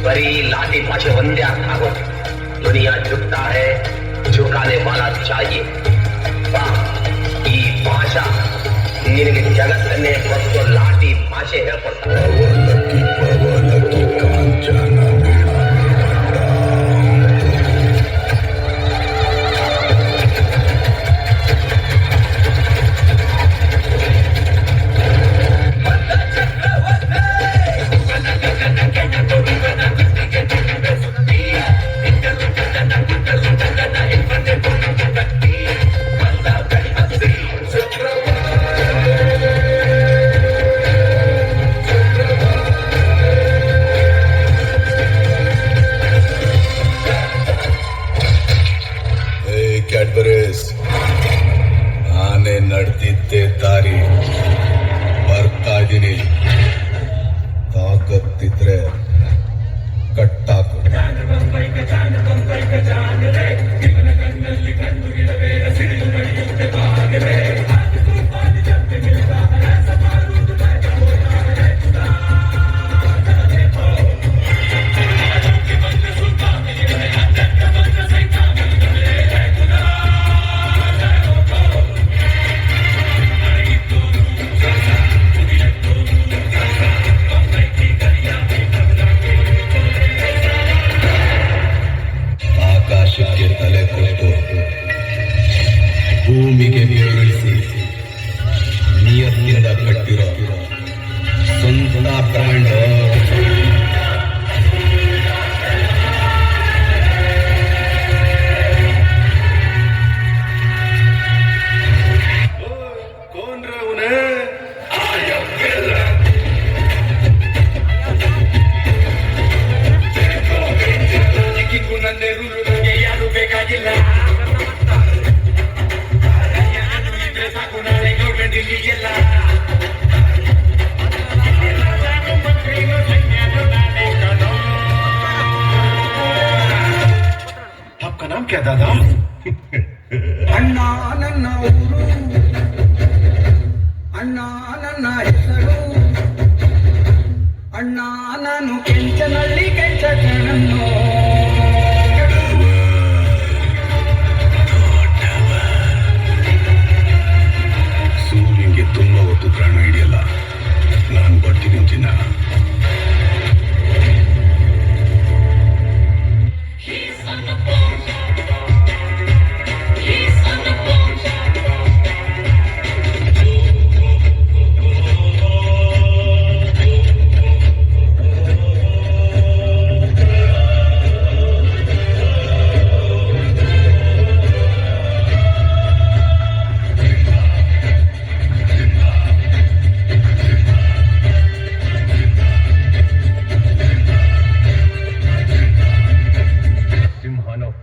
ಬರೀ ಲಾಠಿ ಭಾಷೆ ಒಂದೇ ಅರ್ಥ ಆಗೋದು. ದುನಿಯಾ झुकता है झुकाने वाला चाहिए. ಬಾ, ಈ ಭಾಷಾ ನಿನಗೆ ಜಗತ್ತನ್ನೇ ಹೊತ್ತು ಲಾಠಿ ಭಾಷೆ ಹೇಳ್ಕೊಡ್ತಾರೆ. ನಾನೇ ನಡೆದಿದ್ದೆ ದಾರಿ ಬರ್ತಾ ಇದ್ದೀನಿ. ತಾಕತ್ತಿದ್ರೆ ಕಟ್ಟಾಕು. ಆಕಾಶಕ್ಕೆ ತಲೆ ಕೊಟ್ಟು ಭೂಮಿಗೆ ನೀರಿಳಿಸಿ ನಿಯತ್ತಿಂದ ಕಟ್ಟಿರೋ ಸ್ವಂತ ಬ್ರ್ಯಾಂಡ್. आपका नाम क्या दादा? ಅಣ್ಣ ನನ್ನ ಊರು, ಅಣ್ಣ ನನ್ನ ಹೆಸರು, ಅಣ್ಣ ನಾನು ಕೆಂಚನಹಳ್ಳಿ ಕೆಂಚಣ್ಣನನ್ನು. ಸೂರ್ಯನಿಗೆ ತುಂಬ ಹೊತ್ತು ಪ್ರಾಣ ಹಿಡಿಯಲ್ಲ. ನಾನು ಬರ್ತೀನಿ ಚಿನ್ನ.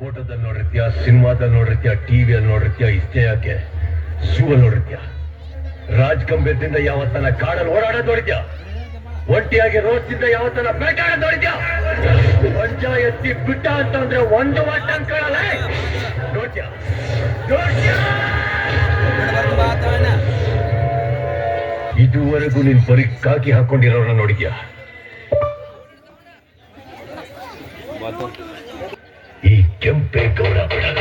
ಫೋಟೋದಲ್ಲಿ ನೋಡಿರ್ತೀಯ, ಸಿನಿಮಾದಲ್ಲಿ ನೋಡಿರ್ತೀಯ, ಟಿವಿಯಲ್ಲಿ ನೋಡಿರ್ತೀಯ, ಇಷ್ಟೇ ಯಾಕೆ ಶೂವಲ್ಲಿ ನೋಡಿರ್ತೀಯ. ರಾಜ್ ಕಂಬದಿಂದ ಯಾವತ್ತನ ಕಾಡಲ್ಲಿ ಓಡಾಡೋದು ನೋಡಿದ್ಯಾ? ಒಂಟಿಯಾಗಿ ರೋಡ್ಸಿಂದ ಯಾವತ್ತನ ಬೇಟಾಡೋದು ನೋಡಿದ್ಯಾ? ಪಂಚ ಎತ್ತಿ ಬಿಟ್ಟ ಅಂತಂದ್ರೆ ಒಂದು ವಾಟ ಅನ್ಕೊಳ್ಳಲ್ಲ. ನೋಡ್ದ್ಯಾ? ಇದುವರೆಗೂ ನೀನ್ ಬರೀ ಕಾಕಿ ಹಾಕೊಂಡಿರೋರನ್ನ ನೋಡಿದ್ಯಾ? ಈ ಕೆಂಪೇಗೌಡ ಬಿಡಲ್ಲ.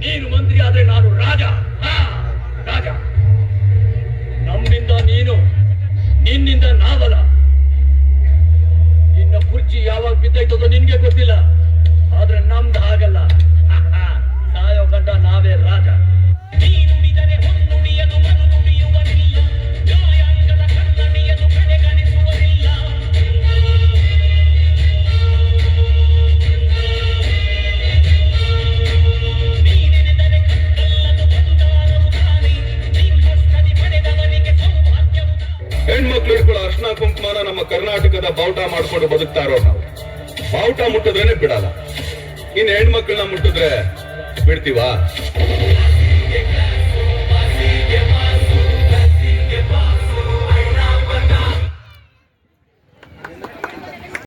ನೀನು ಮಂತ್ರಿ ಆದ್ರೆ ನಾನು ರಾಜ. ರಾಜ. ನಮ್ಮಿಂದ ನೀನು, ನಿನ್ನಿಂದ ನಾವಲ್ಲ. ನಿನ್ನ ಕುರ್ಚಿ ಯಾವಾಗ ಬಿದ್ದೈತದೋ ನಿನ್ಗೆ ಗೊತ್ತಿಲ್ಲ, ಆದ್ರೆ ನಮ್ದು ಹಾಗಲ್ಲ. ಸಾಯೋ ಗಂಡ ನಾವೇ ರಾಜ. ಹೆಣ್ಮಕ್ಳು ಇಟ್ಕೊಳ್ಳೋ ಅರ್ಶನ ಕುಂಕುಮನ ನಮ್ಮ ಕರ್ನಾಟಕದ ಬಾವುಟ ಮಾಡ್ಕೊಂಡು ಬದುಕ್ತಾ ಇರೋ ನಾವು. ಬಾವುಟ ಮುಟ್ಟಿದ್ರೇನೆ ಬಿಡಲ್ಲ. ಇನ್ನು ಹೆಣ್ಮಕ್ಳನ್ನ ಮುಟ್ಟಿದ್ರೆ ಬಿಡ್ತೀವಾ?